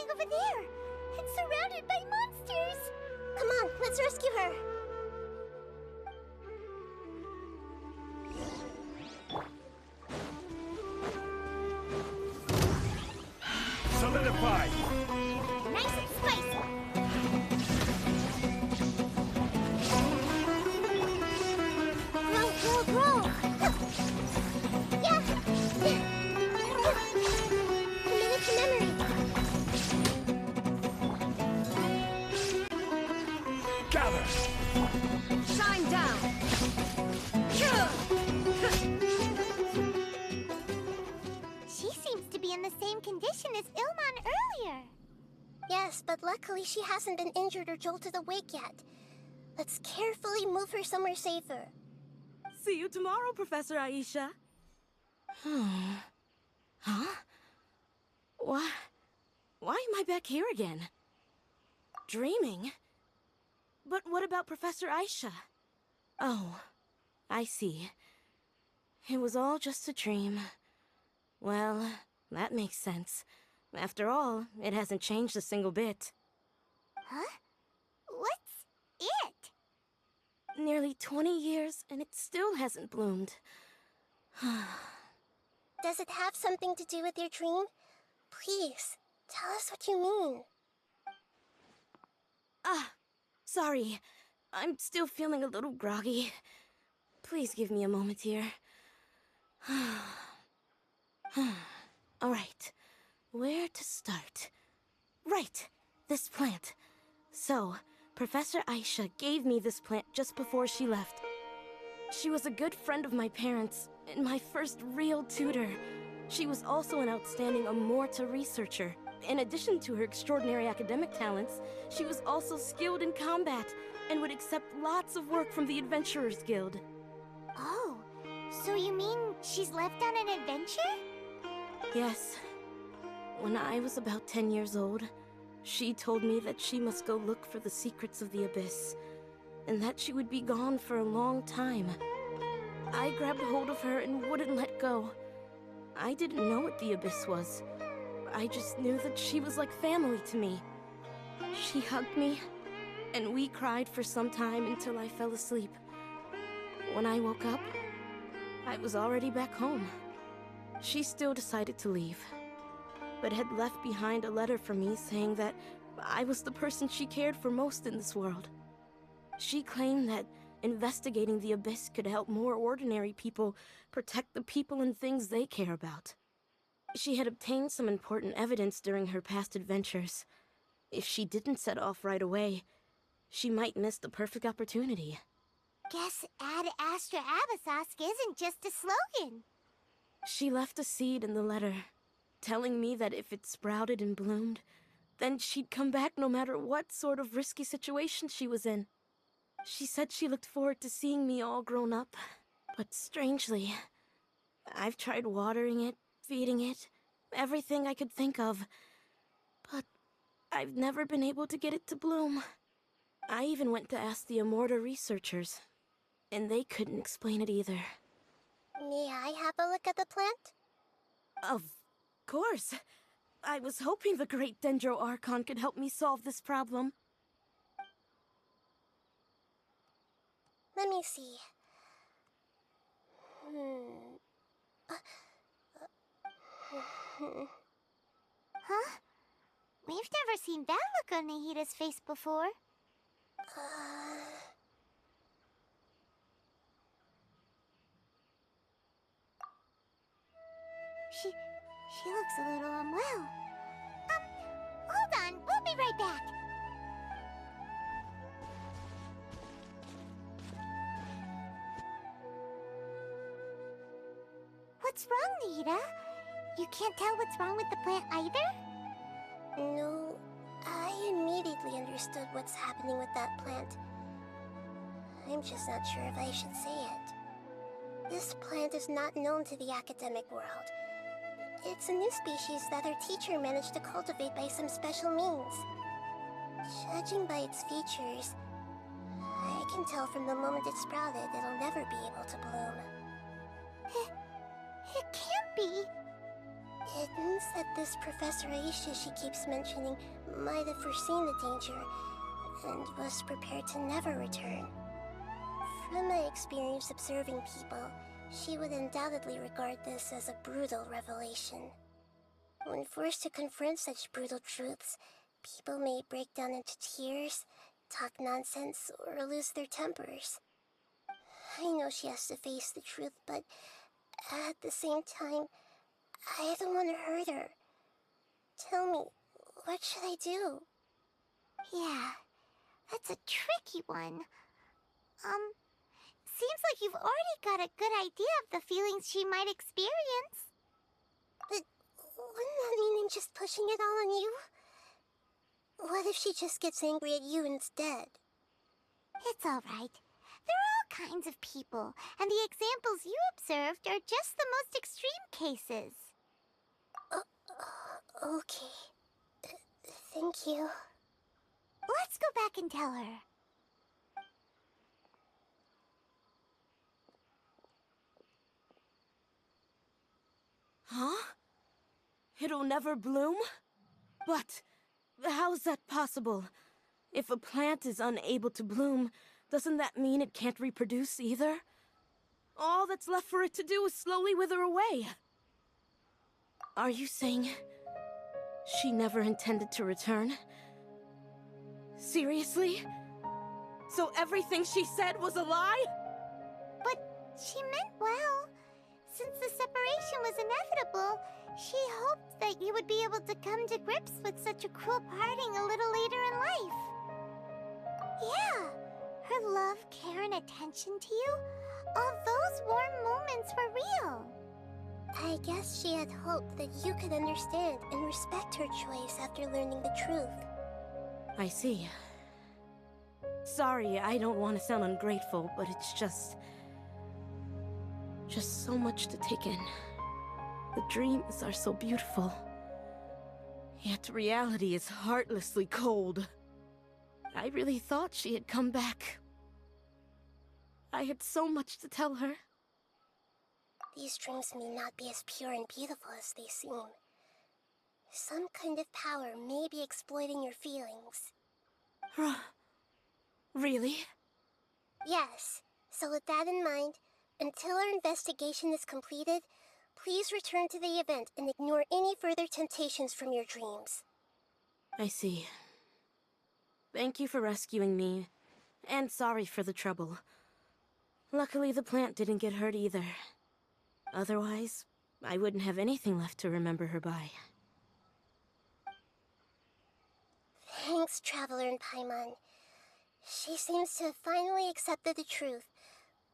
happening over there? It's surrounded by monsters! Come on, let's rescue her! Solidify! Nice and spicy! Grow! Yeah! Committed to memory! Gather! Shine down! She seems to be in the same condition as Ilman earlier. Yes, but luckily she hasn't been injured or jolted awake yet. Let's carefully move her somewhere safer. See you tomorrow, Professor Aisha. Huh? Why am I back here again? Dreaming? But what about Professor Aisha? Oh, I see. It was all just a dream. Well, that makes sense. After all, it hasn't changed a single bit. Huh? What's it? Nearly 20 years, and it still hasn't bloomed. Does it have something to do with your dream? Please, tell us what you mean. Sorry. I'm still feeling a little groggy. Please give me a moment here. Alright. Where to start? Right! This plant. So, Professor Aisha gave me this plant just before she left. She was a good friend of my parents, and my first real tutor. She was also an outstanding Amorta researcher. In addition to her extraordinary academic talents, she was also skilled in combat, and would accept lots of work from the Adventurers Guild. Oh, so you mean she's left on an adventure? Yes. When I was about 10 years old, she told me that she must go look for the secrets of the Abyss, and that she would be gone for a long time. I grabbed hold of her and wouldn't let go. I didn't know what the Abyss was. I just knew that she was like family to me. She hugged me, and we cried for some time until I fell asleep. When I woke up, I was already back home. She still decided to leave, but had left behind a letter for me saying that I was the person she cared for most in this world. She claimed that investigating the Abyss could help more ordinary people protect the people and things they care about. She had obtained some important evidence during her past adventures. If she didn't set off right away, she might miss the perfect opportunity. Guess Ad Astra Abyssosque isn't just a slogan. She left a seed in the letter, telling me that if it sprouted and bloomed, then she'd come back no matter what sort of risky situation she was in. She said she looked forward to seeing me all grown up, but strangely, I've tried watering it, feeding it, everything I could think of, but I've never been able to get it to bloom. I even went to ask the Amorta researchers, and they couldn't explain it either. May I have a look at the plant? Of course. I was hoping the great Dendro Archon could help me solve this problem. Let me see. Huh? We've never seen that look on Nahida's face before. She looks a little unwell. Hold on, we'll be right back. What's wrong, Nahida? You can't tell what's wrong with the plant either? No, I immediately understood what's happening with that plant. I'm just not sure if I should say it. This plant is not known to the academic world. It's a new species that our teacher managed to cultivate by some special means. Judging by its features, I can tell from the moment it sprouted it'll never be able to bloom. It can't be. It means that this Professor Aisha she keeps mentioning might have foreseen the danger and was prepared to never return. From my experience observing people, she would undoubtedly regard this as a brutal revelation. When forced to confront such brutal truths, people may break down into tears, talk nonsense, or lose their tempers. I know she has to face the truth, but at the same time, I don't want to hurt her. Tell me, what should I do? Yeah, that's a tricky one. Seems like you've already got a good idea of the feelings she might experience. But wouldn't that mean I'm just pushing it all on you? What if she just gets angry at you instead? It's all right. There are all kinds of people, and the examples you observed are just the most extreme cases. Okay. Thank you. Let's go back and tell her. Huh? It'll never bloom? But how's that possible? If a plant is unable to bloom, doesn't that mean it can't reproduce either? All that's left for it to do is slowly wither away. Are you saying she never intended to return? Seriously? So everything she said was a lie? But she meant well. Since the separation was inevitable, she hoped that you would be able to come to grips with such a cruel parting a little later in life. Yeah, her love, care, and attention to you, all those warm moments were real. I guess she had hoped that you could understand and respect her choice after learning the truth. I see. Sorry, I don't want to sound ungrateful, but it's just so much to take in. The dreams are so beautiful. Yet reality is heartlessly cold. I really thought she had come back. I had so much to tell her. These dreams may not be as pure and beautiful as they seem. Some kind of power may be exploiting your feelings. Really? Yes. So with that in mind, until our investigation is completed, please return to the event and ignore any further temptations from your dreams. I see. Thank you for rescuing me, and sorry for the trouble. Luckily, the plant didn't get hurt either. Otherwise, I wouldn't have anything left to remember her by. Thanks, Traveler and Paimon. She seems to have finally accepted the truth,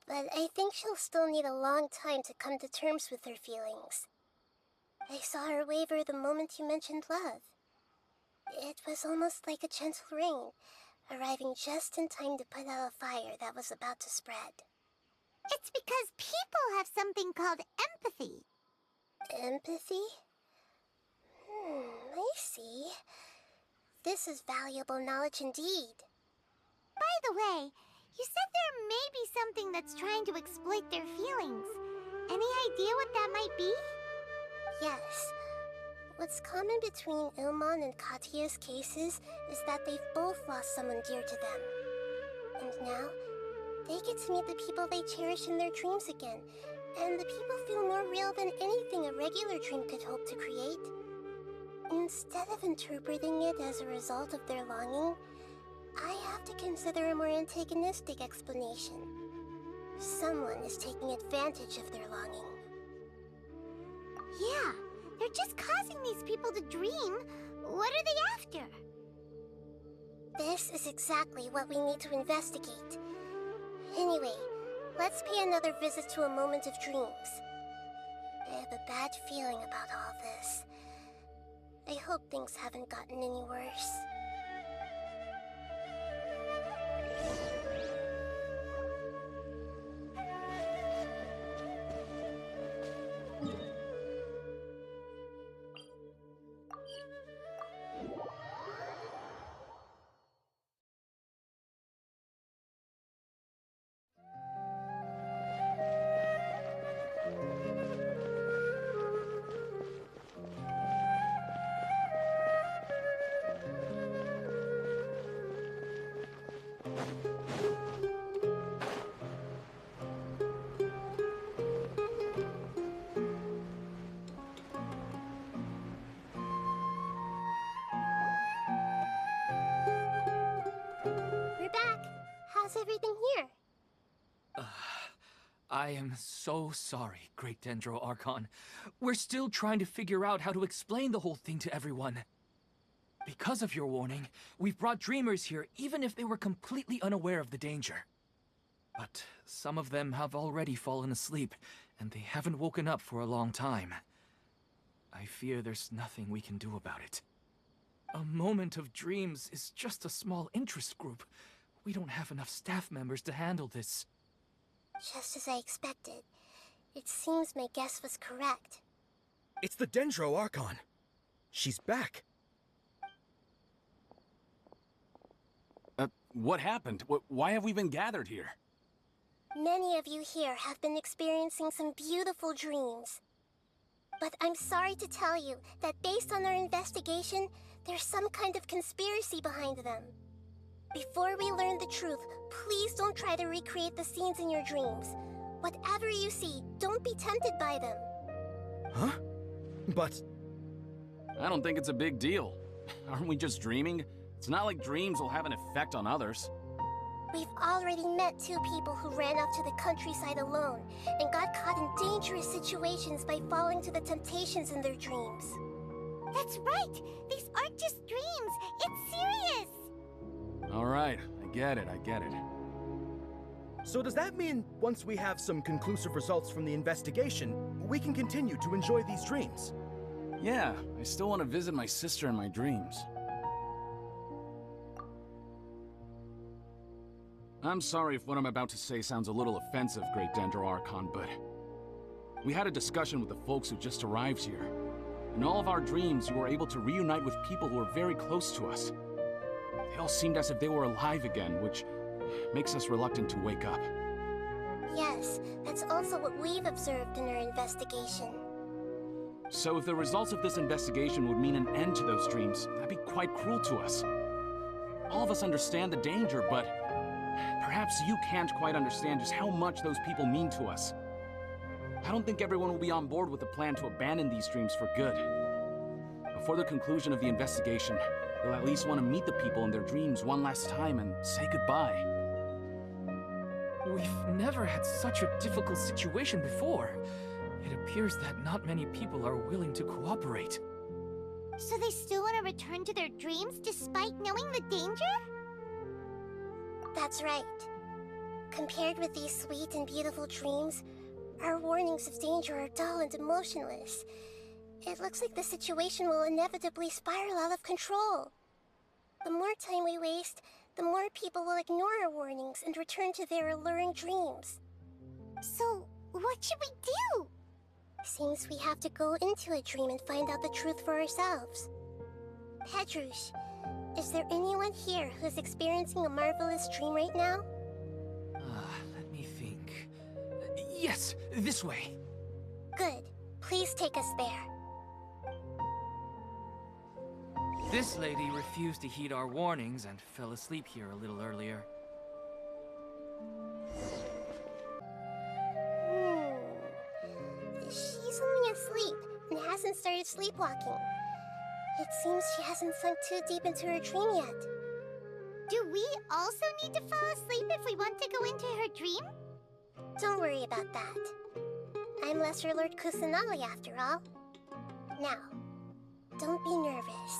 but I think she'll still need a long time to come to terms with her feelings. I saw her waver the moment you mentioned love. It was almost like a gentle rain, arriving just in time to put out a fire that was about to spread. It's because people have something called empathy. Empathy? I see. This is valuable knowledge indeed. By the way, you said there may be something that's trying to exploit their feelings. Any idea what that might be? Yes. What's common between Ilmon and Katya's cases is that they've both lost someone dear to them. And now, they get to meet the people they cherish in their dreams again, and the people feel more real than anything a regular dream could hope to create. Instead of interpreting it as a result of their longing, I have to consider a more antagonistic explanation. Someone is taking advantage of their longing. Yeah, they're just causing these people to dream. What are they after? This is exactly what we need to investigate. Anyway, let's pay another visit to a moment of dreams. I have a bad feeling about all this. I hope things haven't gotten any worse. everything here? I am so sorry, Great Dendro Archon. We're still trying to figure out how to explain the whole thing to everyone. Because of your warning, we've brought dreamers here even if they were completely unaware of the danger. But some of them have already fallen asleep, and they haven't woken up for a long time. I fear there's nothing we can do about it. A moment of dreams is just a small interest group. We don't have enough staff members to handle this. Just as I expected. It seems my guess was correct. It's the Dendro Archon. She's back. What happened? Why have we been gathered here? Many of you here have been experiencing some beautiful dreams. But I'm sorry to tell you that based on our investigation, there's some kind of conspiracy behind them. Before we learn the truth, please don't try to recreate the scenes in your dreams. Whatever you see, don't be tempted by them. Huh? But... I don't think it's a big deal. Aren't we just dreaming? It's not like dreams will have an effect on others. We've already met 2 people who ran off to the countryside alone and got caught in dangerous situations by falling to the temptations in their dreams. That's right! These aren't just dreams! It's serious! Alright, I get it. so does that mean once we have some conclusive results from the investigation, we can continue to enjoy these dreams? Yeah, I still want to visit my sister in my dreams. I'm sorry if what I'm about to say sounds a little offensive, Great Dendro Archon, but... we had a discussion with the folks who just arrived here. In all of our dreams, you were able to reunite with people who were very close to us. They all seemed as if they were alive again, which makes us reluctant to wake up. Yes, that's also what we've observed in our investigation. So if the results of this investigation would mean an end to those dreams, that'd be quite cruel to us. All of us understand the danger, but perhaps you can't quite understand just how much those people mean to us. I don't think everyone will be on board with the plan to abandon these dreams for good. Before the conclusion of the investigation, they'll at least want to meet the people in their dreams one last time and say goodbye. We've never had such a difficult situation before. It appears that not many people are willing to cooperate. So they still want to return to their dreams despite knowing the danger? That's right. Compared with these sweet and beautiful dreams, our warnings of danger are dull and emotionless. It looks like the situation will inevitably spiral out of control. The more time we waste, the more people will ignore our warnings and return to their alluring dreams. So, what should we do? Seems we have to go into a dream and find out the truth for ourselves. Pedrush, is there anyone here who's experiencing a marvelous dream right now? Let me think. Yes, this way. Good. Please take us there. This lady refused to heed our warnings and fell asleep here a little earlier. She's only asleep and hasn't started sleepwalking. It seems she hasn't sunk too deep into her dream yet. Do we also need to fall asleep if we want to go into her dream? Don't worry about that. I'm Lesser Lord Kusanali after all. Now, don't be nervous.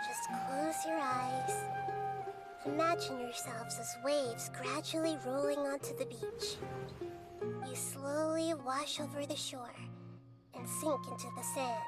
Just close your eyes. Imagine yourselves as waves gradually rolling onto the beach. You slowly wash over the shore and sink into the sand.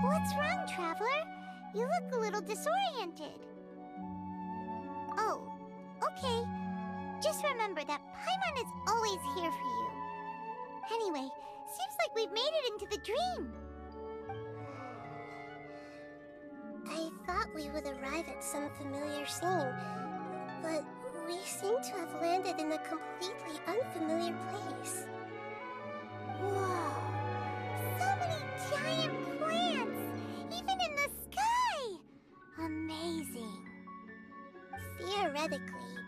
What's wrong, Traveler? You look a little disoriented. Oh, okay. Just remember that Paimon is always here for you. Anyway, seems like we've made it into the dream. I thought we would arrive at some familiar scene, but we seem to have landed in a completely unfamiliar place. Whoa! So many giant theoretically,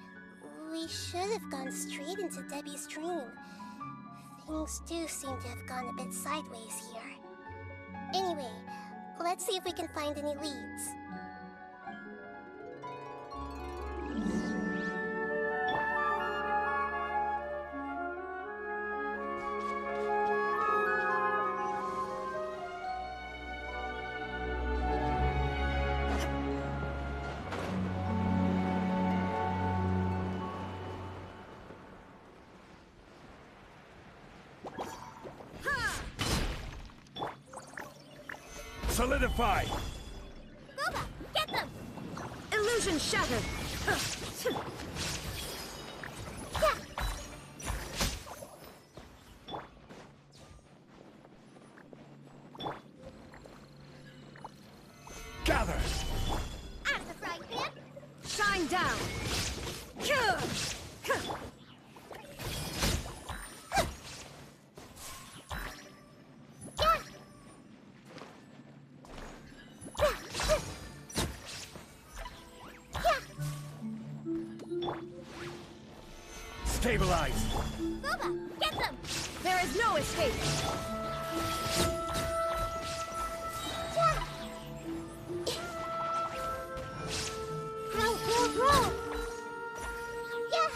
we should have gone straight into Debbie's dream. Things do seem to have gone a bit sideways here. Anyway, let's see if we can find any leads. Solidify! Boba, get them! Illusion shattered! Gather! Out of the frying pan! Shine down! Stabilize! Boba, get them! There is no escape! Roll! Yeah!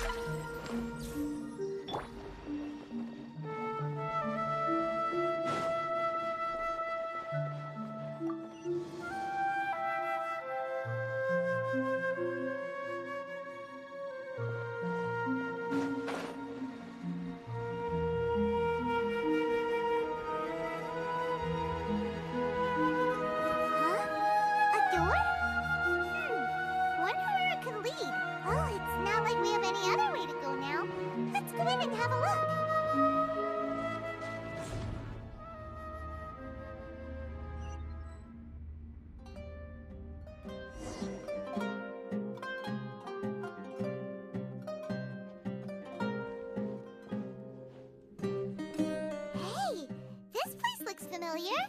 Familiar?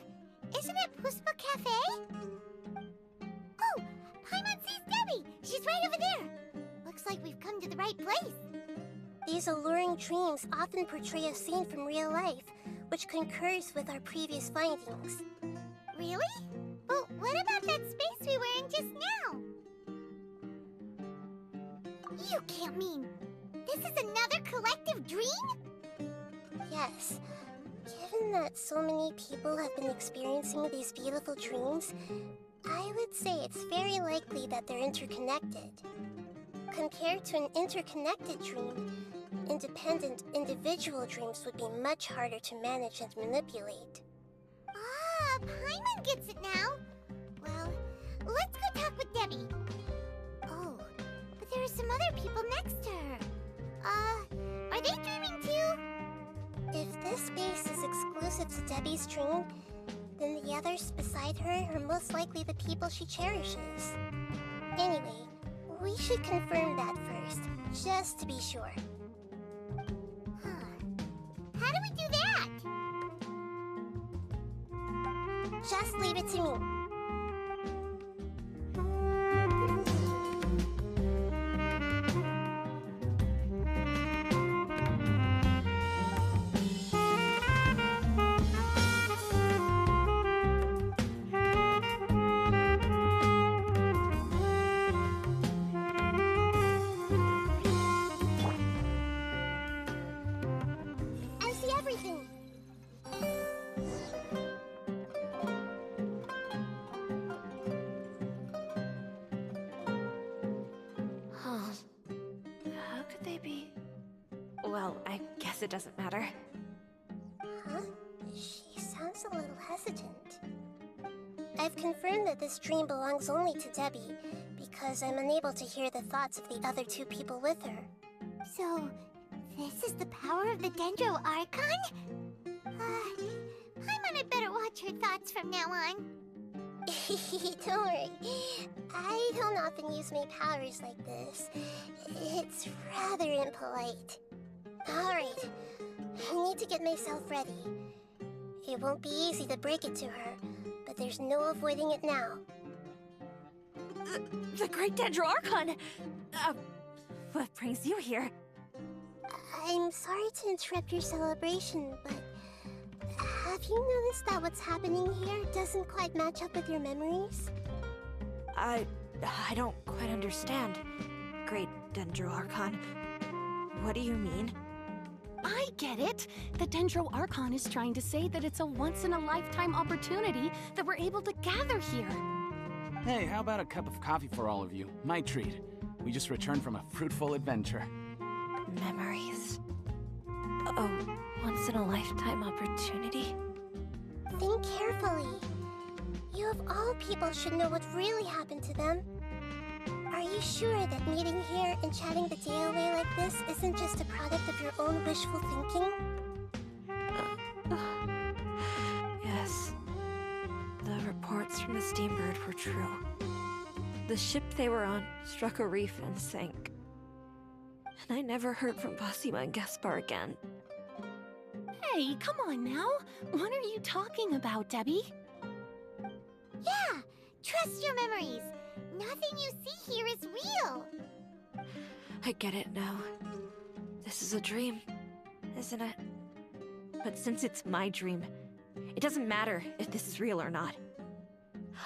Isn't it Puspa Cafe? Oh, Paimon sees Debbie! She's right over there! Looks like we've come to the right place. These alluring dreams often portray a scene from real life, which concurs with our previous findings. Really? But what about that space we were in just now? You can't mean... this is another collective dream? Yes. Given that so many people have been experiencing these beautiful dreams, I would say it's very likely that they're interconnected. Compared to an interconnected dream, independent individual dreams would be much harder to manage and manipulate. Ah, Paimon gets it now. Well, let's go talk with Debbie. Oh, but there are some other people next to her. Are they dreaming too? If this space is exclusive to Debbie's dream, then the others beside her are most likely the people she cherishes. Anyway, we should confirm that first, just to be sure. Huh. How do we do that? Just leave it to me. Well, I guess it doesn't matter. Huh? She sounds a little hesitant. I've confirmed that this dream belongs only to Debbie, because I'm unable to hear the thoughts of the other two people with her. So, this is the power of the Dendro Archon? Paimon had better watch her thoughts from now on. Don't worry. I don't often use my powers like this. It's rather impolite. Alright, I need to get myself ready. It won't be easy to break it to her, but there's no avoiding it now. The Great Dendro Archon! What brings you here? I'm sorry to interrupt your celebration, but have you noticed that what's happening here doesn't quite match up with your memories? I don't quite understand, Great Dendro Archon. What do you mean? I get it! The Dendro Archon is trying to say that it's a once-in-a-lifetime opportunity that we're able to gather here. Hey, how about a cup of coffee for all of you? My treat. We just returned from a fruitful adventure. Memories. A once-in-a-lifetime opportunity? Think carefully. You of all people should know what really happened to them. Are you sure that meeting here and chatting the day away like this isn't just a product of your own wishful thinking? Yes. The reports from the Steambird were true. The ship they were on struck a reef and sank. And I never heard from Basima and Gaspar again. Hey, come on now! What are you talking about, Debbie? Yeah! Trust your memories! Nothing you see here is real! I get it now. This is a dream, isn't it? But since it's my dream, it doesn't matter if this is real or not.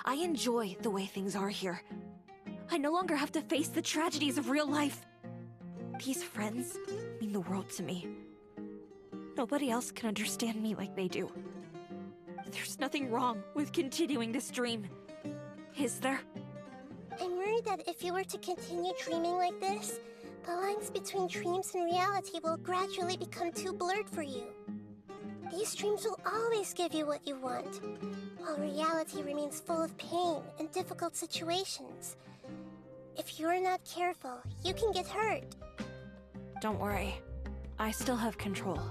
I enjoy the way things are here. I no longer have to face the tragedies of real life. These friends mean the world to me. Nobody else can understand me like they do. There's nothing wrong with continuing this dream. Is there? I'm worried that if you were to continue dreaming like this, the lines between dreams and reality will gradually become too blurred for you. These dreams will always give you what you want, while reality remains full of pain and difficult situations. If you're not careful, you can get hurt. Don't worry. I still have control.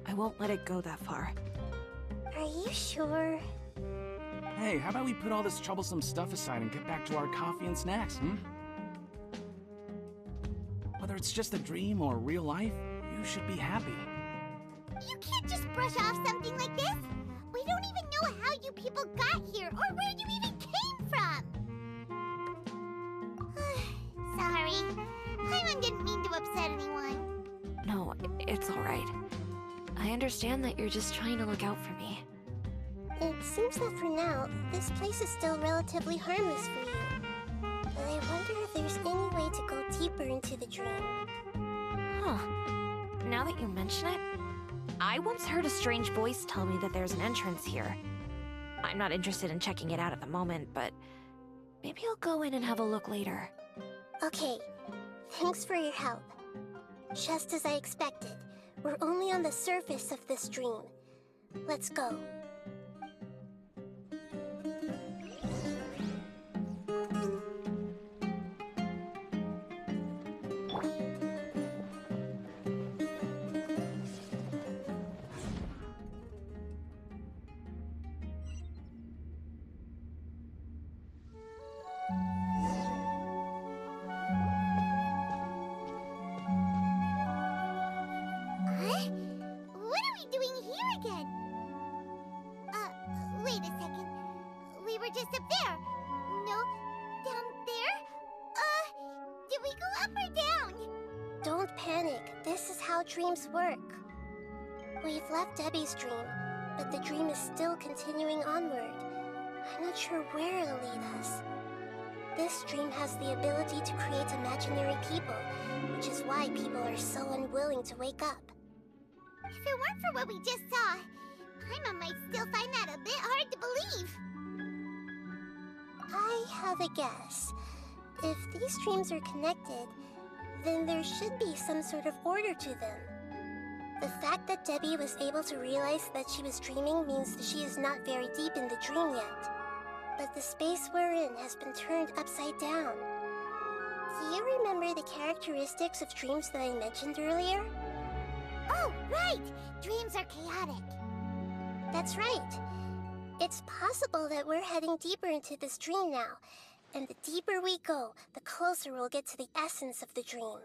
I won't let it go that far. Are you sure? Hey, how about we put all this troublesome stuff aside and get back to our coffee and snacks, Whether it's just a dream or real life, you should be happy. You can't just brush off something like this! We don't even know how you people got here, or where you even came from! Sorry. Paimon didn't mean to upset anyone. No, it's alright. I understand that you're just trying to look out for me. It seems that for now, this place is still relatively harmless for you. But I wonder if there's any way to go deeper into the dream. Huh. Now that you mention it, I once heard a strange voice tell me that there's an entrance here. I'm not interested in checking it out at the moment, but maybe I'll go in and have a look later. Okay, thanks for your help. Just as I expected, we're only on the surface of this dream. Let's go. Wait a second. We were just up there. No, down there? Did we go up or down? Don't panic. This is how dreams work. We've left Debbie's dream, but the dream is still continuing onward. I'm not sure where it'll lead us. This dream has the ability to create imaginary people, which is why people are so unwilling to wake up. If it weren't for what we just saw, Paimon might still find that a bit hard to believe. I have a guess. If these dreams are connected, then there should be some sort of order to them. The fact that Debbie was able to realize that she was dreaming means that she is not very deep in the dream yet. But the space we're in has been turned upside down. Do you remember the characteristics of dreams that I mentioned earlier? Oh, right! Dreams are chaotic. That's right. It's possible that we're heading deeper into this dream now, and the deeper we go, the closer we'll get to the essence of the dream.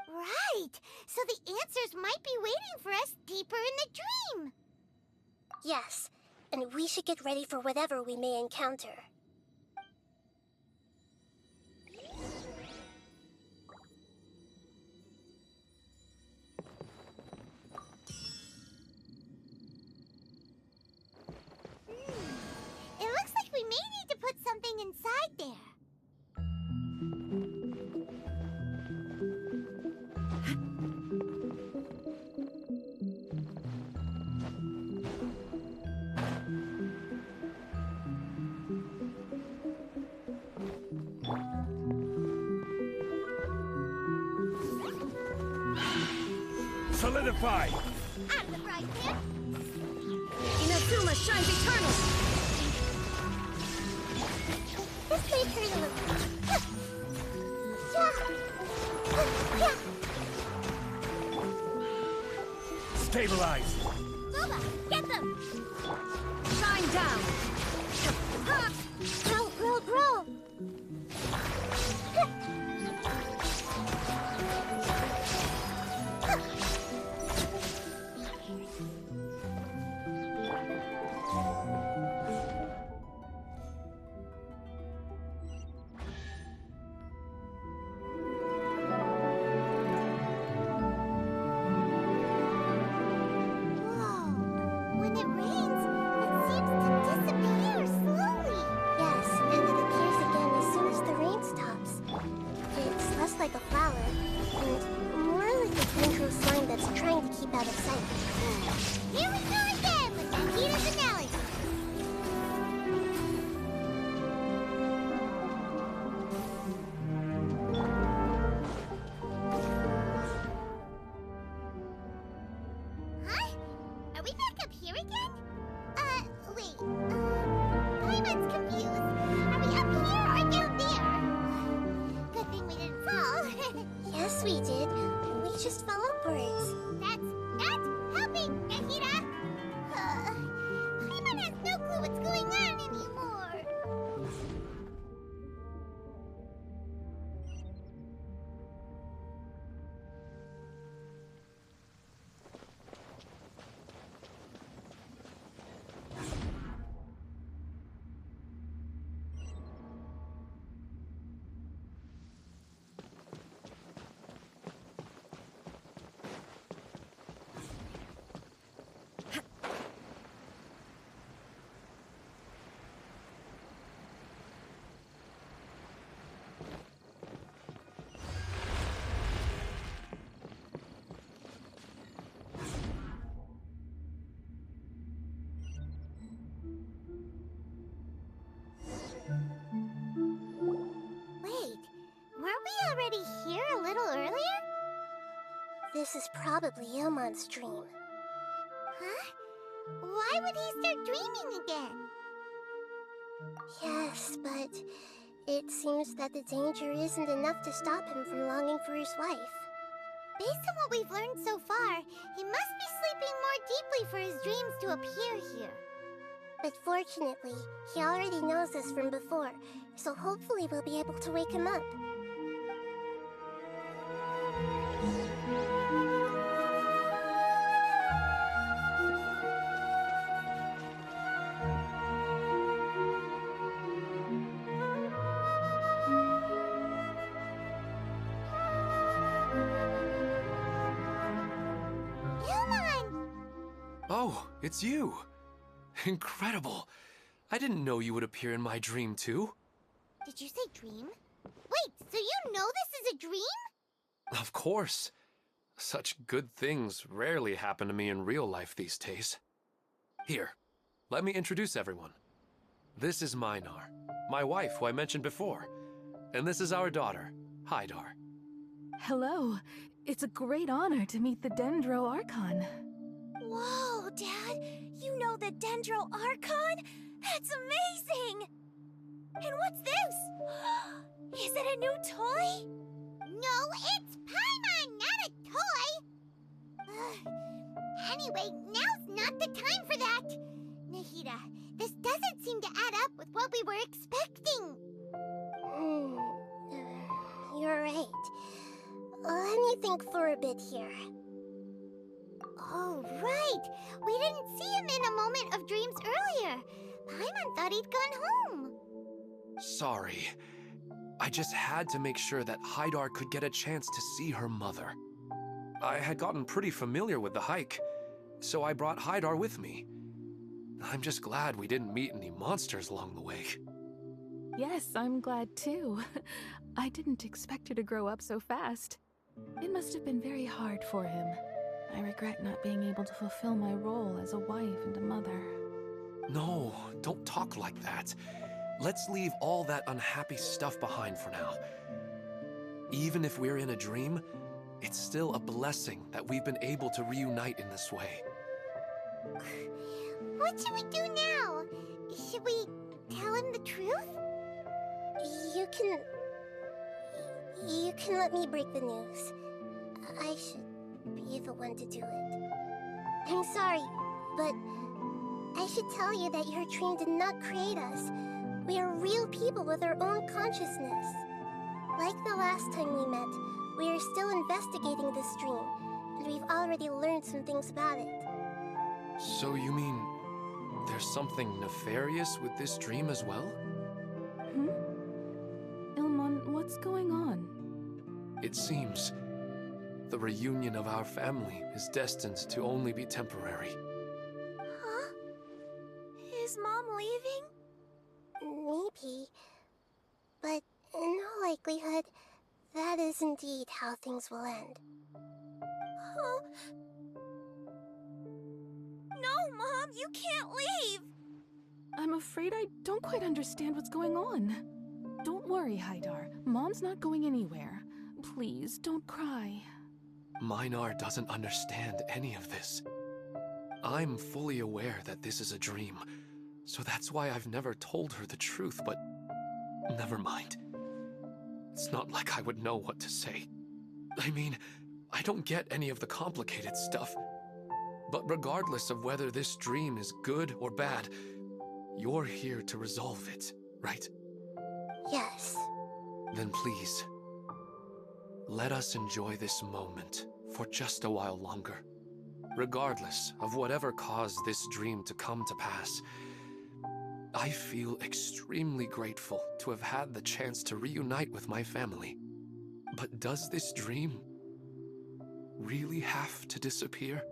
Right! So the answers might be waiting for us deeper in the dream! Yes, and we should get ready for whatever we may encounter. Solidify! Out of the frying pan! Inazuma shines eternal! This may hurt a little. Stabilize! Boba, get them! Shine down! Roll! When it rains, it seems to disappear slowly. Yes, and it appears again as soon as the rain stops. It's less like a flower, and more like a tendril slime that's trying to keep out of sight. Here we go again with Nahida's analogy. Huh? Are we back up here again? Wait. Paimon's confused. Are we up here or down there? Good thing we didn't fall. Yes, we did. We just fell upwards. That's not helping, Nahida! Paimon has no clue what's going on anymore. Wait, weren't we already here a little earlier? This is probably Ilmon's dream. Huh? Why would he start dreaming again? Yes, but it seems that the danger isn't enough to stop him from longing for his wife. Based on what we've learned so far, he must be sleeping more deeply for his dreams to appear here. But fortunately, he already knows us from before, so hopefully we'll be able to wake him up. Oh, it's you! Incredible! I didn't know you would appear in my dream, too. Did you say dream? Wait, so you know this is a dream? Of course. Such good things rarely happen to me in real life these days. Here, let me introduce everyone. This is Minar, my wife who I mentioned before. And this is our daughter, Hydar. Hello. It's a great honor to meet the Dendro Archon. Whoa, Dad! You know the Dendro Archon? That's amazing! And what's this? Is it a new toy? No, it's Paimon, not a toy! Anyway, now's not the time for that! Nahida, this doesn't seem to add up with what we were expecting. You're right. Let me think for a bit here. Oh, right! We didn't see him in a moment of dreams earlier. Paimon thought he'd gone home. Sorry. I just had to make sure that Hydar could get a chance to see her mother. I had gotten pretty familiar with the hike, so I brought Hydar with me. I'm just glad we didn't meet any monsters along the way. Yes, I'm glad too. I didn't expect her to grow up so fast. It must have been very hard for him. I regret not being able to fulfill my role as a wife and a mother. No, don't talk like that. Let's leave all that unhappy stuff behind for now. Even if we're in a dream, it's still a blessing that we've been able to reunite in this way. What should we do now? Should we tell him the truth? You can let me break the news. I should be the one to do it. I'm sorry, but I should tell you that your dream did not create us. We are real people with our own consciousness. Like the last time we met, we are still investigating this dream, and we've already learned some things about it. So you mean there's something nefarious with this dream as well? Ilmon, what's going on? It seems the reunion of our family is destined to only be temporary. Huh? Is Mom leaving? Maybe. But in all likelihood, that is indeed how things will end. Huh? No, Mom, you can't leave! I'm afraid I don't quite understand what's going on. Don't worry, Haidar. Mom's not going anywhere. Please, don't cry. Minar doesn't understand any of this. I'm fully aware that this is a dream, so that's why I've never told her the truth, but never mind. It's not like I would know what to say. I mean, I don't get any of the complicated stuff. But regardless of whether this dream is good or bad, you're here to resolve it, right? Yes. Then please, let us enjoy this moment for just a while longer. Regardless of whatever caused this dream to come to pass, I feel extremely grateful to have had the chance to reunite with my family. But does this dream really have to disappear?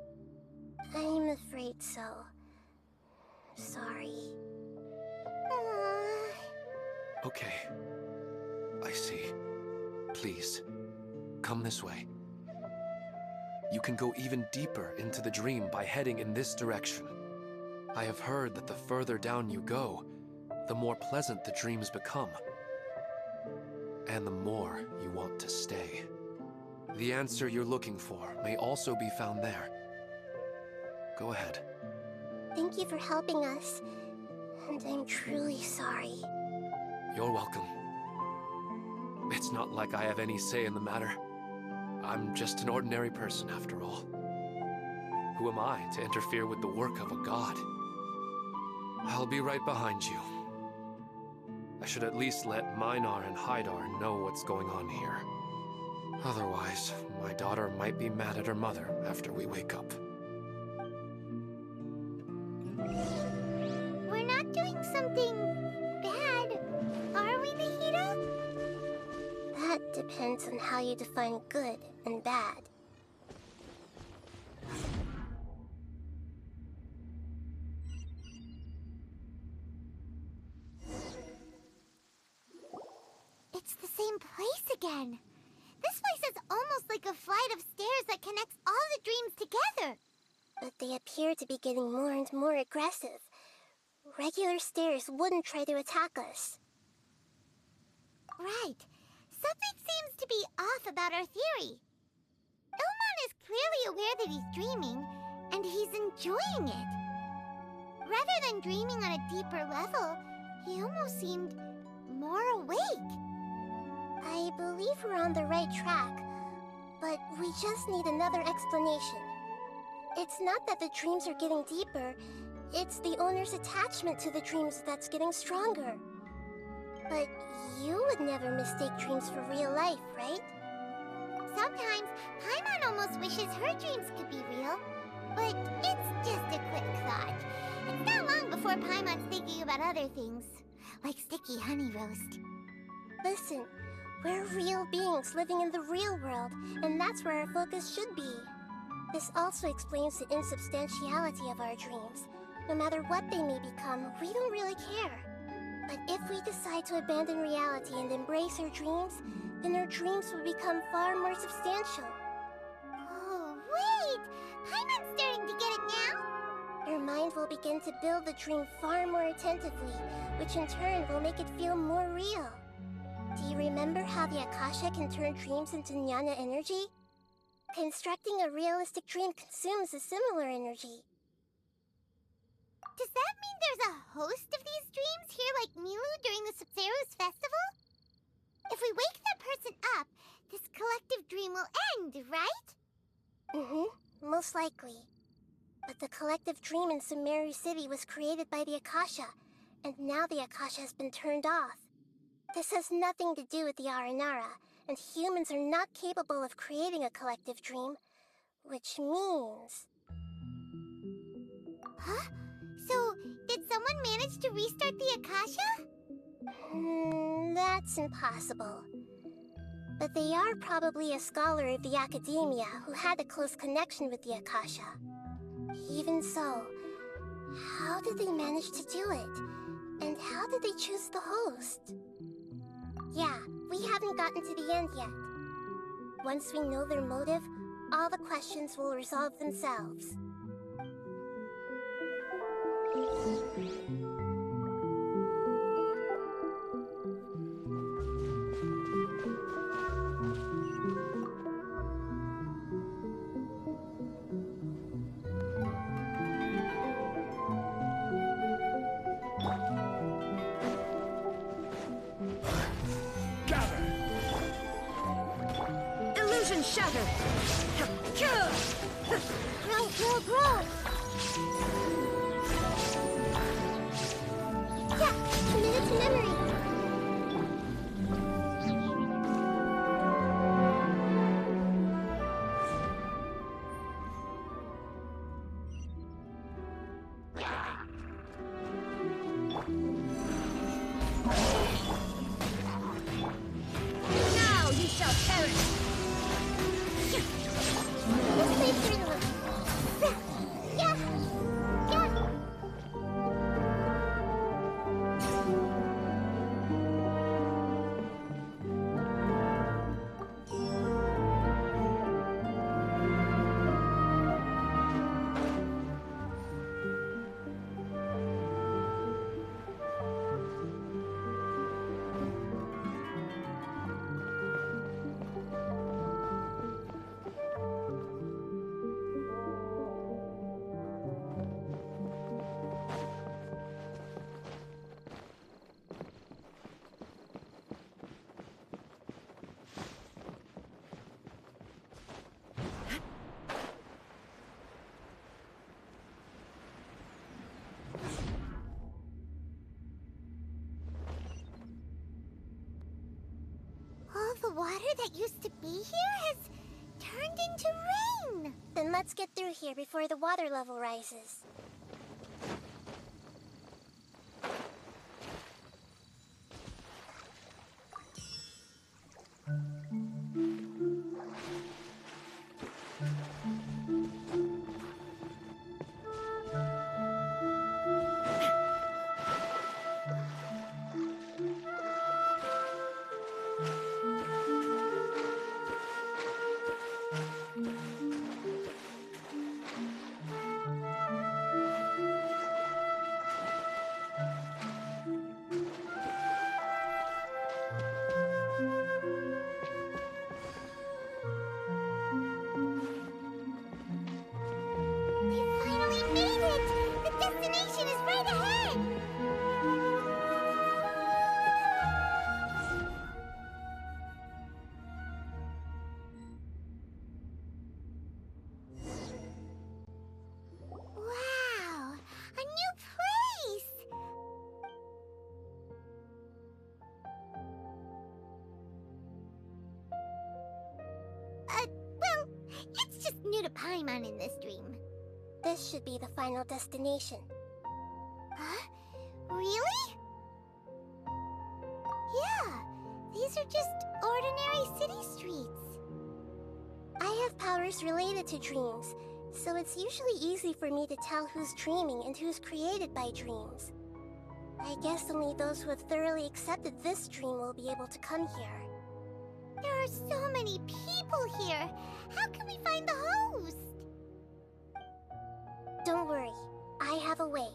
I'm afraid so. Sorry. Okay. I see. Please, come this way. You can go even deeper into the dream by heading in this direction. I have heard that the further down you go, the more pleasant the dreams become. And the more you want to stay. The answer you're looking for may also be found there. Go ahead. Thank you for helping us. And I'm truly sorry. You're welcome. It's not like I have any say in the matter. I'm just an ordinary person after all. Who am I to interfere with the work of a god? I'll be right behind you. I should at least let Minar and Haidar know what's going on here. Otherwise, my daughter might be mad at her mother after we wake up. We're not doing something bad, are we, Nahida? That depends on how you define good and bad. It's the same place again. This place is almost like a flight of stairs that connects all the dreams together. But they appear to be getting more and more aggressive. Regular stairs wouldn't try to attack us. Right. Something seems to be off about our theory. Ilmon is clearly aware that he's dreaming, and he's enjoying it. Rather than dreaming on a deeper level, he almost seemed more awake. I believe we're on the right track, but we just need another explanation. It's not that the dreams are getting deeper, it's the owner's attachment to the dreams that's getting stronger. But you would never mistake dreams for real life, right? Sometimes, Paimon almost wishes her dreams could be real. But it's just a quick thought. It's not long before Paimon's thinking about other things, like sticky honey roast. Listen, we're real beings living in the real world, and that's where our focus should be. This also explains the insubstantiality of our dreams. No matter what they may become, we don't really care. But if we decide to abandon reality and embrace our dreams, then our dreams will become far more substantial. Oh, wait! Paimon's starting to get it now? Your mind will begin to build the dream far more attentively, which in turn will make it feel more real. Do you remember how the Akasha can turn dreams into jnana energy? Constructing a realistic dream consumes a similar energy. Does that mean there's a host of these dreams here like Milu during the Subzero's festival? If we wake that person up, this collective dream will end, right? Mm-hmm, most likely. But the collective dream in Sumeru City was created by the Akasha, and now the Akasha has been turned off. This has nothing to do with the Aranara, and humans are not capable of creating a collective dream, which means... Huh? So, did someone manage to restart the Akasha? That's impossible. But they are probably a scholar of the Academia who had a close connection with the Akasha. Even so, how did they manage to do it? And how did they choose the host? Yeah, we haven't gotten to the end yet. Once we know their motive, all the questions will resolve themselves. Illusion shatter! Grow! Yeah, committed to memory. Now you shall perish! Let's play through them. Yeah! All the water that used to be here has turned into rain. Then let's get through here before the water level rises. We finally made it! The destination is right ahead! Wow! A new place! Well, it's just new to Paimon in this dream. This should be the final destination. Huh? Really? Yeah, these are just ordinary city streets. I have powers related to dreams, so it's usually easy for me to tell who's dreaming and who's created by dreams. I guess only those who have thoroughly accepted this dream will be able to come here. There are so many people here. How can we find the host? Don't worry, I have a way.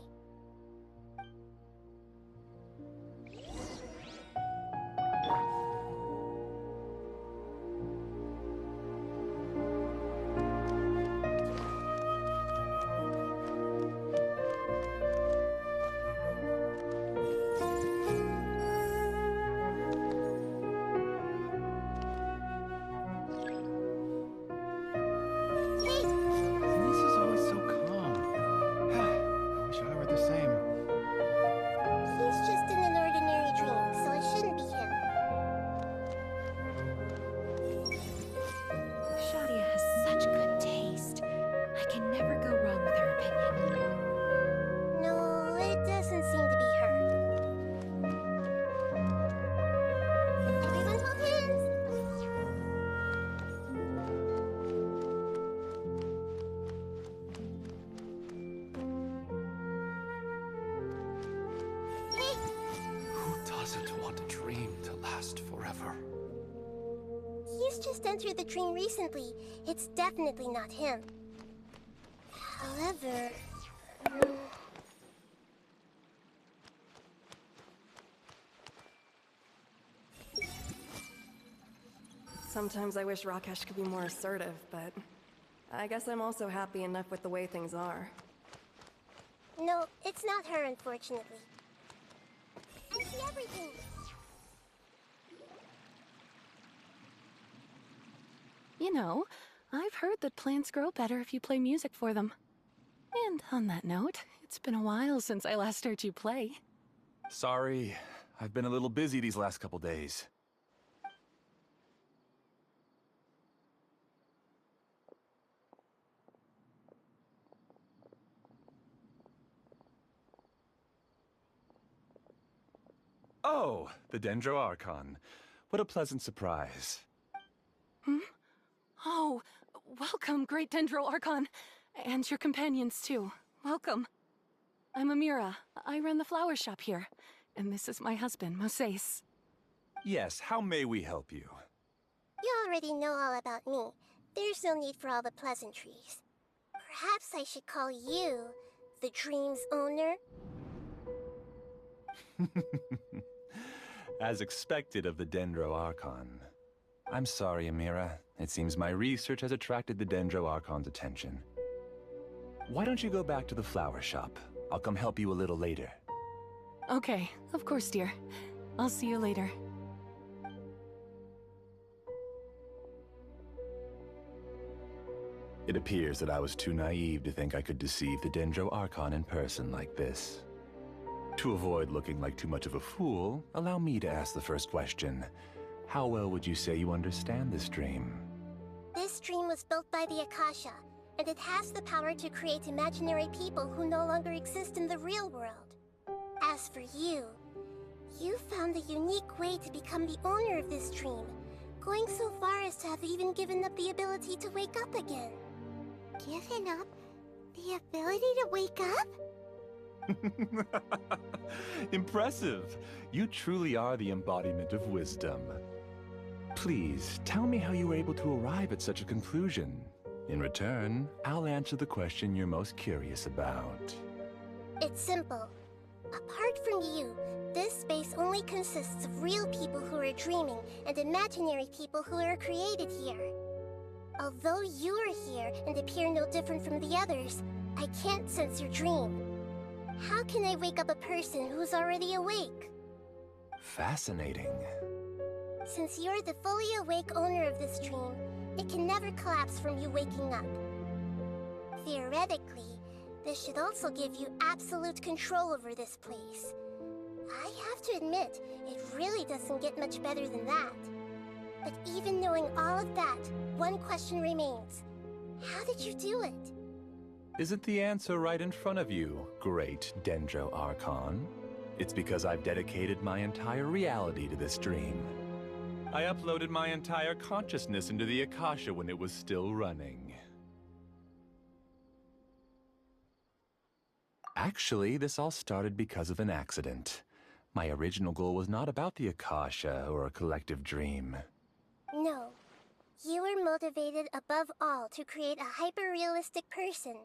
doesn't want a dream to last forever. He's just entered the dream recently. It's definitely not him. However... Sometimes I wish Rakesh could be more assertive, but I guess I'm also happy enough with the way things are. No, it's not her, unfortunately. I see everything! You know, I've heard that plants grow better if you play music for them. And on that note, it's been a while since I last heard you play. Sorry, I've been a little busy these last couple days. Oh, the Dendro Archon. What a pleasant surprise. Hmm? Oh, welcome, Great Dendro Archon. And your companions, too. Welcome. I'm Amira. I run the flower shop here. And this is my husband, Moses. Yes, how may we help you? You already know all about me. There's no need for all the pleasantries. Perhaps I should call you the dream's owner? As expected of the Dendro Archon. I'm sorry, Amira. It seems my research has attracted the Dendro Archon's attention. Why don't you go back to the flower shop? I'll come help you a little later. Okay, of course, dear. I'll see you later. It appears that I was too naive to think I could deceive the Dendro Archon in person like this. To avoid looking like too much of a fool, allow me to ask the first question. How well would you say you understand this dream? This dream was built by the Akasha, and it has the power to create imaginary people who no longer exist in the real world. As for you, you found a unique way to become the owner of this dream, going so far as to have even given up the ability to wake up again. Given up the ability to wake up? Impressive! You truly are the embodiment of wisdom. Please, tell me how you were able to arrive at such a conclusion. In return, I'll answer the question you're most curious about. It's simple. Apart from you, this space only consists of real people who are dreaming and imaginary people who are created here. Although you are here and appear no different from the others, I can't sense your dream. How can I wake up a person who's already awake? Fascinating. Since you're the fully awake owner of this dream, it can never collapse from you waking up. Theoretically, this should also give you absolute control over this place. I have to admit, it really doesn't get much better than that. But even knowing all of that, one question remains. How did you do it? Isn't the answer right in front of you, great Dendro Archon? It's because I've dedicated my entire reality to this dream. I uploaded my entire consciousness into the Akasha when it was still running. Actually, this all started because of an accident. My original goal was not about the Akasha or a collective dream. No. You were motivated above all to create a hyper-realistic person.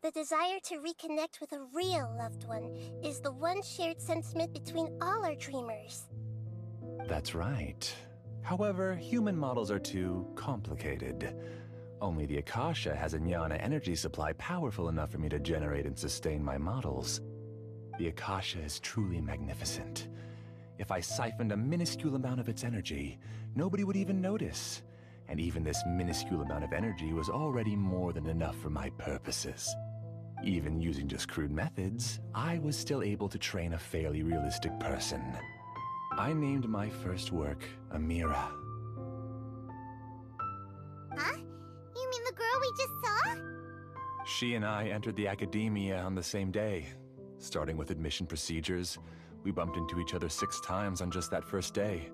The desire to reconnect with a real loved one is the one shared sentiment between all our dreamers. That's right. However, human models are too complicated. Only the Akasha has a jnana energy supply powerful enough for me to generate and sustain my models. The Akasha is truly magnificent. If I siphoned a minuscule amount of its energy, nobody would even notice. And even this minuscule amount of energy was already more than enough for my purposes. Even using just crude methods, I was still able to train a fairly realistic person. I named my first work Amira. Huh? You mean the girl we just saw? She and I entered the academia on the same day. Starting with admission procedures, we bumped into each other 6 times on just that first day.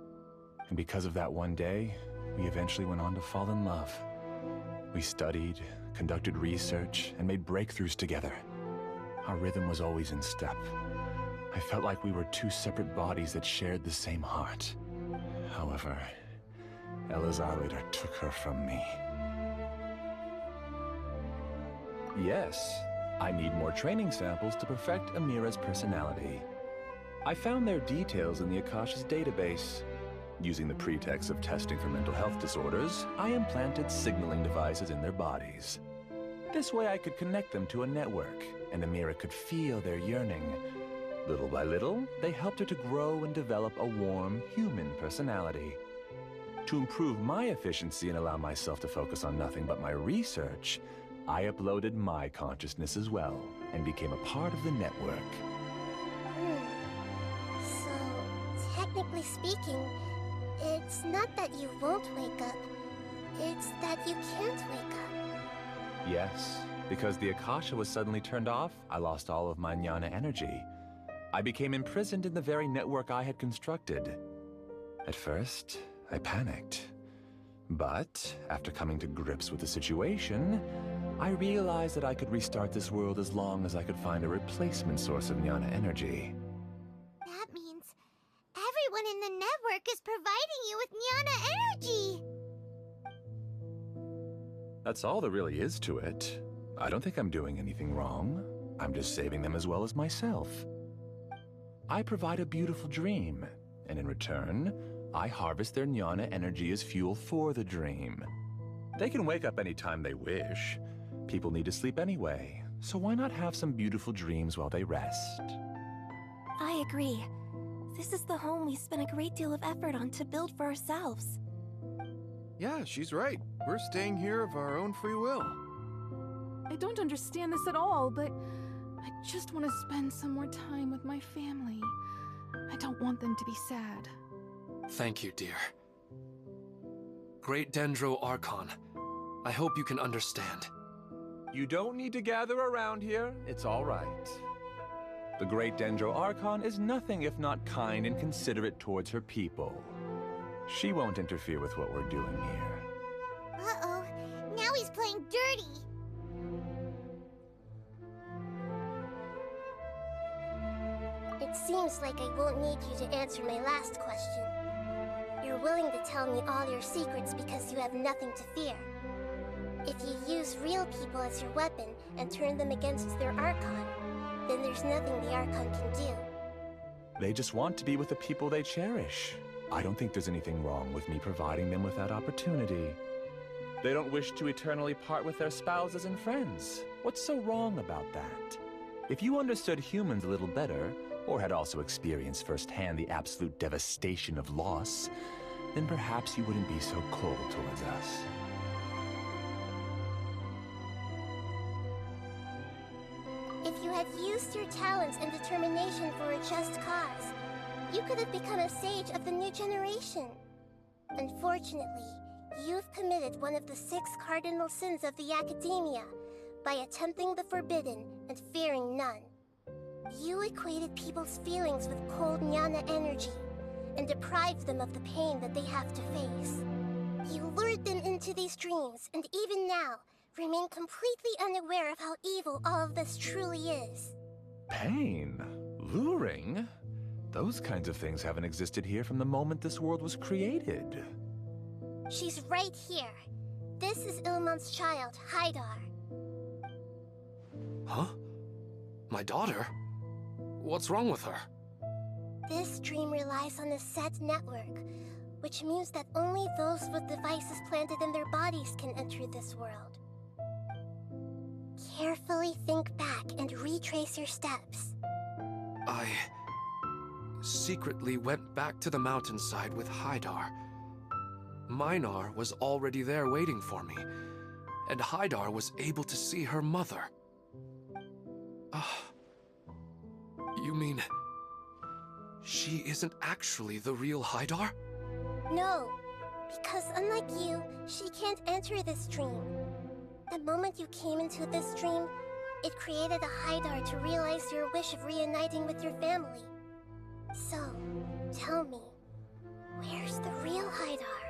And because of that one day, we eventually went on to fall in love. We studied, conducted research, and made breakthroughs together. Our rhythm was always in step. I felt like we were two separate bodies that shared the same heart. However, Elazar took her from me. Yes, I need more training samples to perfect Amira's personality. I found their details in the Akasha's database. Using the pretext of testing for mental health disorders, I implanted signaling devices in their bodies. This way I could connect them to a network, and Amira could feel their yearning. Little by little, they helped her to grow and develop a warm, human personality. To improve my efficiency and allow myself to focus on nothing but my research, I uploaded my consciousness as well, and became a part of the network. So, technically speaking, it's not that you won't wake up, it's that you can't wake up. Yes, because the Akasha was suddenly turned off, I lost all of my jnana energy. I became imprisoned in the very network I had constructed. At first, I panicked. But, after coming to grips with the situation, I realized that I could restart this world as long as I could find a replacement source of jnana energy. That means everyone in the network is providing you with jnana energy! That's all there really is to it. I don't think I'm doing anything wrong. I'm just saving them as well as myself. I provide a beautiful dream, and in return, I harvest their jnana energy as fuel for the dream. They can wake up anytime they wish. People need to sleep anyway, so why not have some beautiful dreams while they rest? I agree. This is the home we spent a great deal of effort on to build for ourselves. Yeah, she's right. We're staying here of our own free will. I don't understand this at all, but I just want to spend some more time with my family. I don't want them to be sad. Thank you, dear. Great Dendro Archon, I hope you can understand. You don't need to gather around here. It's all right. The Great Dendro Archon is nothing if not kind and considerate towards her people. She won't interfere with what we're doing here. Uh-oh, now he's playing dirty! It seems like I won't need you to answer my last question. You're willing to tell me all your secrets because you have nothing to fear. If you use real people as your weapon and turn them against their Archon, then there's nothing the Archon can do. They just want to be with the people they cherish. I don't think there's anything wrong with me providing them with that opportunity. They don't wish to eternally part with their spouses and friends. What's so wrong about that? If you understood humans a little better, or had also experienced firsthand the absolute devastation of loss, then perhaps you wouldn't be so cold towards us. If you had used your talents and determination for a just cause, you could have become a sage of the new generation. Unfortunately, you've committed one of the 6 cardinal sins of the Academia by attempting the forbidden and fearing none. You equated people's feelings with cold jnana energy and deprived them of the pain that they have to face. You lured them into these dreams, and even now, remain completely unaware of how evil all of this truly is. Pain? Luring? Those kinds of things haven't existed here from the moment this world was created. She's right here. This is Ilmon's child, Haidar. Huh? My daughter? What's wrong with her? This dream relies on a set network, which means that only those with devices planted in their bodies can enter this world. Carefully think back and retrace your steps. I secretly went back to the mountainside with Haidar. Minar was already there waiting for me, and Haidar was able to see her mother. You mean she isn't actually the real Haidar? No, because unlike you, she can't enter this dream. The moment you came into this dream, it created a Haidar to realize your wish of reuniting with your family. So, tell me, where's the real Haidar?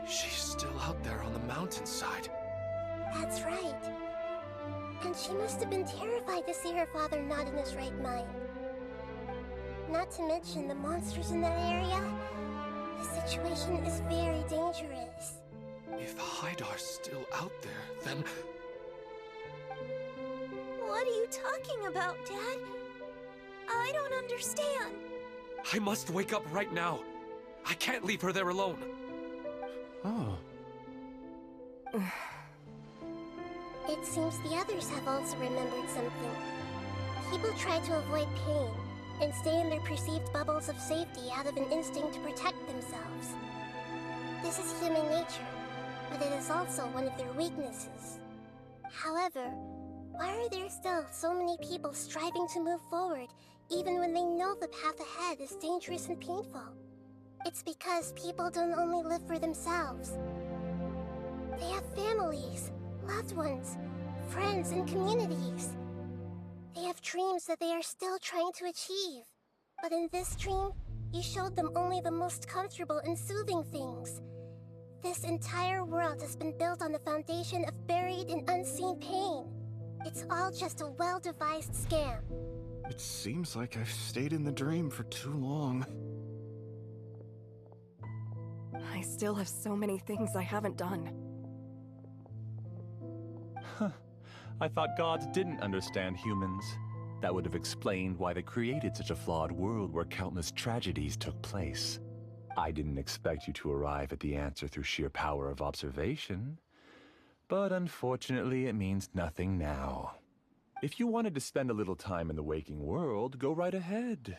She's still out there on the mountainside. That's right. And she must have been terrified to see her father not in his right mind. Not to mention the monsters in that area. The situation is very dangerous. If Hydar's still out there, then... What are you talking about, Dad? I don't understand. I must wake up right now. I can't leave her there alone. Oh. It seems the others have also remembered something. People try to avoid pain and stay in their perceived bubbles of safety out of an instinct to protect themselves. This is human nature, but it is also one of their weaknesses. However, why are there still so many people striving to move forward even when they know the path ahead is dangerous and painful? It's because people don't only live for themselves. They have families, loved ones, friends, and communities. They have dreams that they are still trying to achieve. But in this dream, you showed them only the most comfortable and soothing things. This entire world has been built on the foundation of buried and unseen pain. It's all just a well-devised scam. It seems like I've stayed in the dream for too long. I still have so many things I haven't done. Huh. I thought gods didn't understand humans. That would have explained why they created such a flawed world where countless tragedies took place. I didn't expect you to arrive at the answer through sheer power of observation. But unfortunately, it means nothing now. If you wanted to spend a little time in the waking world, go right ahead.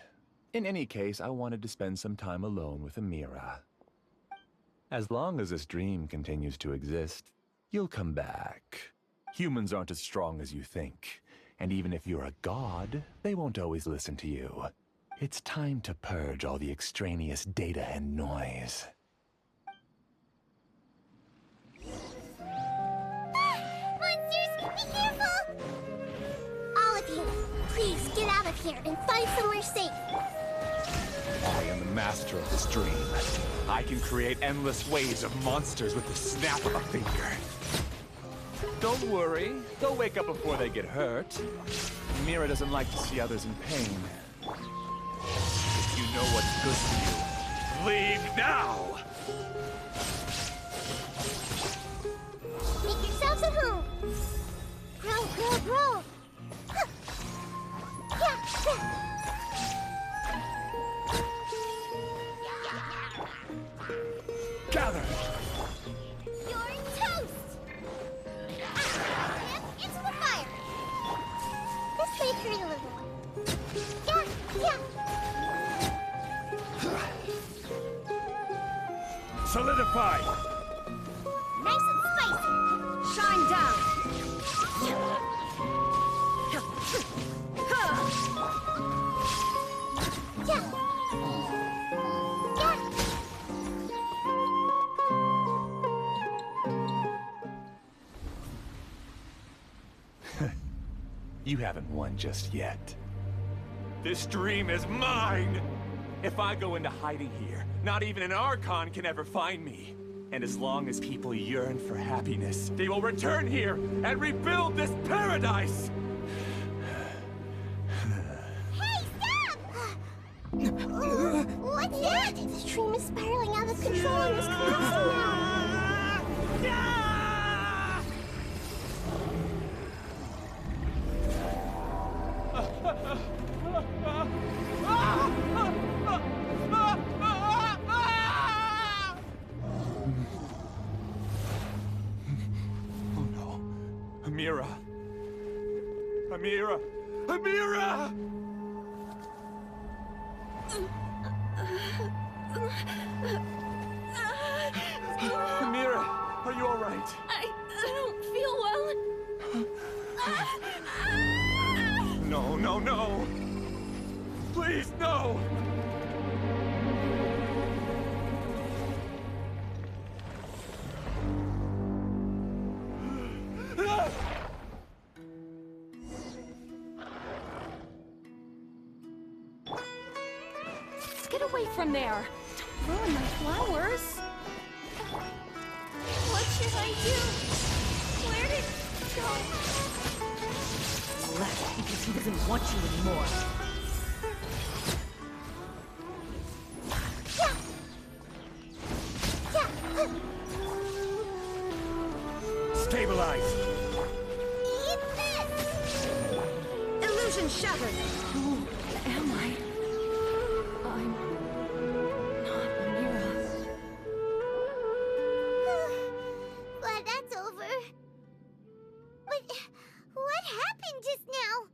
In any case, I wanted to spend some time alone with Amira. As long as this dream continues to exist, you'll come back. Humans aren't as strong as you think, and even if you're a god, they won't always listen to you. It's time to purge all the extraneous data and noise. Monsters, be careful! All of you, please get out of here and find somewhere safe. I am the master of this dream. I can create endless waves of monsters with the snap of a finger. Don't worry, they'll wake up before they get hurt. Mira doesn't like to see others in pain. If you know what's good for you, leave now! Make yourselves at home. Grow, grow, grow. Huh. Yeah. Gather! You're toast! Into the fire! This may hurt a little. Yeah. Solidify! Nice and spicy! Shine down! You haven't won just yet. This dream is mine! If I go into hiding here, not even an Archon can ever find me. And as long as people yearn for happiness, they will return here and rebuild this paradise! Hey, stop! What's that? This dream is spiraling out of control and is collapsing now. Oh no. Amira! Amira! Amira! Amira, are you all right? I don't feel well. No, no, no! Please, no! Get away from there! Don't ruin my flowers! What should I do? Where did it go? left because he doesn't want you anymore. Stabilize! Eat this! Illusion shattered! Who am I? I'm not Amira. Glad that's over. But what happened just now?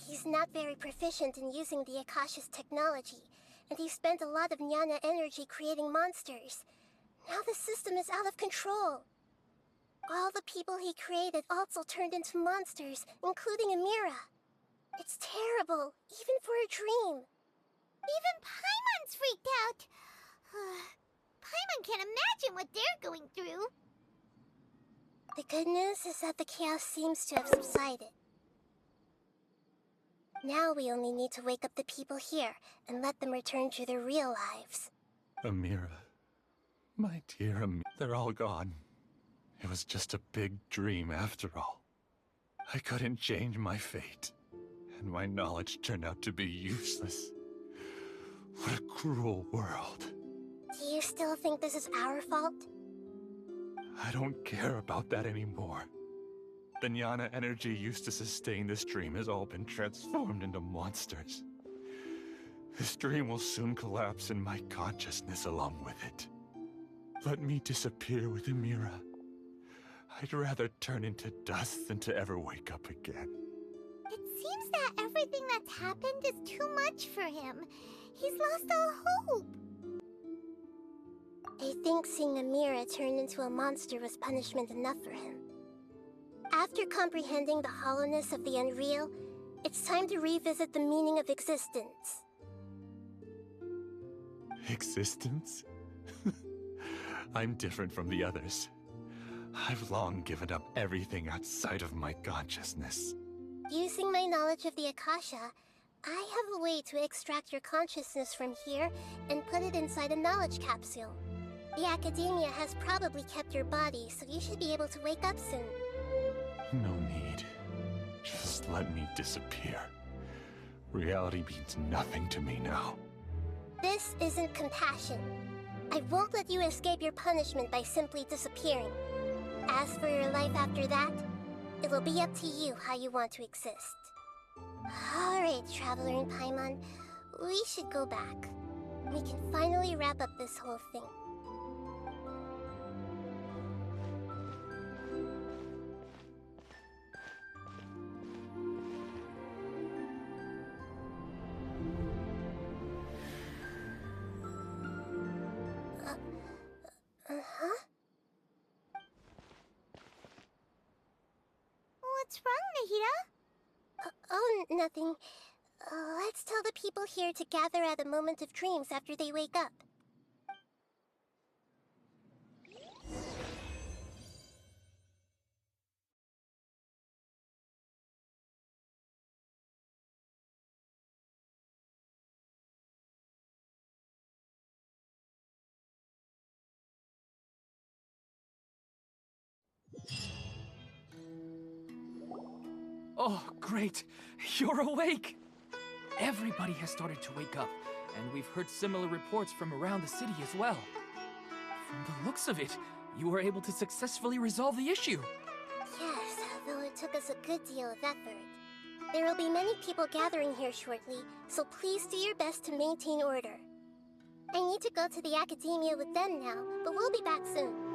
He's not very proficient in using the Akasha's technology, and he spent a lot of Jnana energy creating monsters. Now the system is out of control. All the people he created also turned into monsters, including Amira. It's terrible, even for a dream. Even Paimon's freaked out. Paimon can't imagine what they're going through. The good news is that the chaos seems to have subsided. Now we only need to wake up the people here and let them return to their real lives. Amira. My dear Amira. They're all gone. It was just a big dream after all. I couldn't change my fate, and my knowledge turned out to be useless. What a cruel world. Do you still think this is our fault? I don't care about that anymore. The Jnana energy used to sustain this dream has all been transformed into monsters. This dream will soon collapse and my consciousness along with it. Let me disappear with Amira. I'd rather turn into dust than to ever wake up again. It seems that everything that's happened is too much for him. He's lost all hope. I think seeing Amira turn into a monster was punishment enough for him. After comprehending the hollowness of the unreal, it's time to revisit the meaning of existence. Existence? I'm different from the others. I've long given up everything outside of my consciousness. Using my knowledge of the Akasha, I have a way to extract your consciousness from here and put it inside a knowledge capsule. The Academia has probably kept your body, so you should be able to wake up soon. No need. Just let me disappear. Reality means nothing to me now. This isn't compassion. I won't let you escape your punishment by simply disappearing. As for your life after that, it'll be up to you how you want to exist. Alright, Traveler in Paimon, we should go back. We can finally wrap up this whole thing. Uh-huh? What's wrong, Nahida? Oh, nothing. Let's tell the people here to gather at a moment of dreams after they wake up. Oh, great! You're awake! Everybody has started to wake up, and we've heard similar reports from around the city as well. From the looks of it, you were able to successfully resolve the issue. Yes, though it took us a good deal of effort. There will be many people gathering here shortly, so please do your best to maintain order. I need to go to the Academia with them now, but we'll be back soon.